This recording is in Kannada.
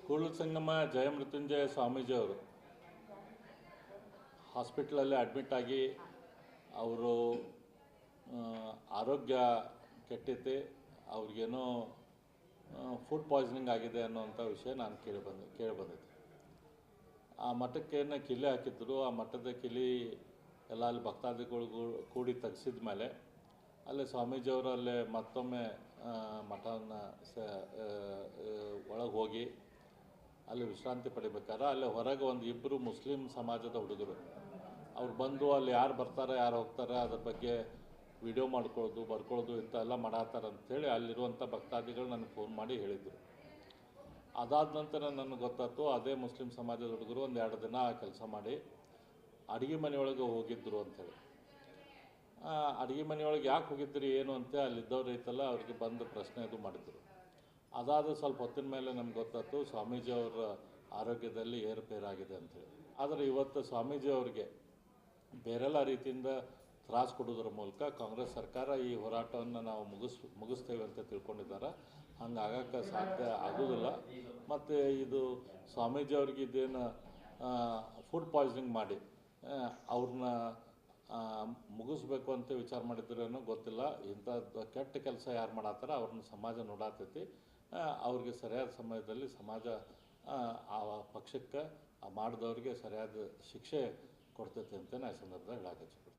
ಕೂಡಲ ಸಂಗಮ ಜಯಮೃತ್ಯುಂಜಯ ಸ್ವಾಮೀಜಿಯವರು ಹಾಸ್ಪಿಟಲಲ್ಲಿ ಅಡ್ಮಿಟ್ ಆಗಿ ಅವರು ಆರೋಗ್ಯ ಕೆಟ್ಟೈತೆ, ಅವ್ರಿಗೇನೋ ಫುಡ್ ಪಾಯ್ಸನಿಂಗ್ ಆಗಿದೆ ಅನ್ನೋಂಥ ವಿಷಯ ನಾನು ಕೇಳಿಬಂದಿದ್ದೆ. ಆ ಮಠಕ್ಕೇನು ಕಿಲಿ ಹಾಕಿದ್ರು. ಆ ಮಠದ ಕಿಲಿ ಎಲ್ಲ ಅಲ್ಲಿ ಭಕ್ತಾದಿಗಳಿಗೂ ಕೂಡಿ ತೆಗೆಸಿದ ಮೇಲೆ ಅಲ್ಲೇ ಸ್ವಾಮೀಜಿಯವರು ಅಲ್ಲೇ ಮತ್ತೊಮ್ಮೆ ಮಠವನ್ನು ಒಳಗೆ ಹೋಗಿ ಅಲ್ಲಿ ವಿಶ್ರಾಂತಿ ಪಡಿಬೇಕಾದ್ರೆ ಅಲ್ಲೇ ಹೊರಗೆ ಒಂದು ಇಬ್ಬರು ಮುಸ್ಲಿಂ ಸಮಾಜದ ಹುಡುಗರು ಅವ್ರು ಬಂದು ಅಲ್ಲಿ ಯಾರು ಬರ್ತಾರೆ ಯಾರು ಹೋಗ್ತಾರೆ ಅದ್ರ ಬಗ್ಗೆ ವಿಡಿಯೋ ಮಾಡ್ಕೊಳ್ಳೋದು ಬರ್ಕೊಳ್ಳೋದು ಇಂಥೆಲ್ಲ ಮಾಡಾತಾರೆ ಅಂಥೇಳಿ ಅಲ್ಲಿರುವಂಥ ಭಕ್ತಾದಿಗಳು ನನಗೆ ಫೋನ್ ಮಾಡಿ ಹೇಳಿದರು. ಅದಾದ ನಂತರ ನನಗೆ ಗೊತ್ತಾಯ್ತು ಅದೇ ಮುಸ್ಲಿಂ ಸಮಾಜದ ಹುಡುಗರು ಒಂದು 2 ದಿನ ಕೆಲಸ ಮಾಡಿ ಅಡುಗೆ ಮನೆಯೊಳಗೆ ಹೋಗಿದ್ದರು ಅಂಥೇಳಿ. ಅಡುಗೆ ಮನೆಯೊಳಗೆ ಯಾಕೆ ಹೋಗಿದ್ರಿ ಏನು ಅಂತ ಅಲ್ಲಿದ್ದವ್ರು ಐತಲ್ಲ ಅವ್ರಿಗೆ ಬಂದು ಪ್ರಶ್ನೆ ಇದು ಮಾಡಿದರು. ಅದಾದ ಸ್ವಲ್ಪ ಹೊತ್ತಿನ ಮೇಲೆ ನಮ್ಗೆ ಗೊತ್ತಾಯ್ತು ಸ್ವಾಮೀಜಿಯವರ ಆರೋಗ್ಯದಲ್ಲಿ ಏರುಪೇರಾಗಿದೆ ಅಂಥೇಳಿ. ಆದರೆ ಇವತ್ತು ಸ್ವಾಮೀಜಿಯವ್ರಿಗೆ ಬೇರೆಲ್ಲ ರೀತಿಯಿಂದ ತ್ರಾಸು ಕೊಡೋದ್ರ ಮೂಲಕ ಕಾಂಗ್ರೆಸ್ ಸರ್ಕಾರ ಈ ಹೋರಾಟವನ್ನು ನಾವು ಮುಗಿಸ್ತೇವೆ ಅಂತ ತಿಳ್ಕೊಂಡಿದ್ದಾರೆ. ಹಂಗೆ ಆಗೋಕ್ಕೆ ಸಾಧ್ಯ ಆಗೋದಿಲ್ಲ. ಮತ್ತು ಇದು ಸ್ವಾಮೀಜಿಯವ್ರಿಗೆ ಇದೇನು ಫುಡ್ ಪಾಯ್ಸನಿಂಗ್ ಮಾಡಿ ಅವ್ರನ್ನ ಮುಗಿಸ್ಬೇಕು ಅಂತ ವಿಚಾರ ಮಾಡಿದ್ರೇನೋ ಗೊತ್ತಿಲ್ಲ. ಇಂಥ ಕೆಟ್ಟ ಕೆಲಸ ಯಾರು ಮಾಡತ್ತಾರ ಅವ್ರನ್ನ ಸಮಾಜ ನೋಡಾತೈತಿ. ಅವ್ರಿಗೆ ಸರಿಯಾದ ಸಮಯದಲ್ಲಿ ಸಮಾಜ ಆ ಪಕ್ಷಕ್ಕೆ ಮಾಡಿದವ್ರಿಗೆ ಸರಿಯಾದ ಶಿಕ್ಷೆ ಕೊಡ್ತೈತೆ ಅಂತ ನಾನು ಈ ಸಂದರ್ಭದಲ್ಲಿ ಹೇಳಕ್ಕೆ ಇಚ್ಛೆಪಡ್ತೀನಿ.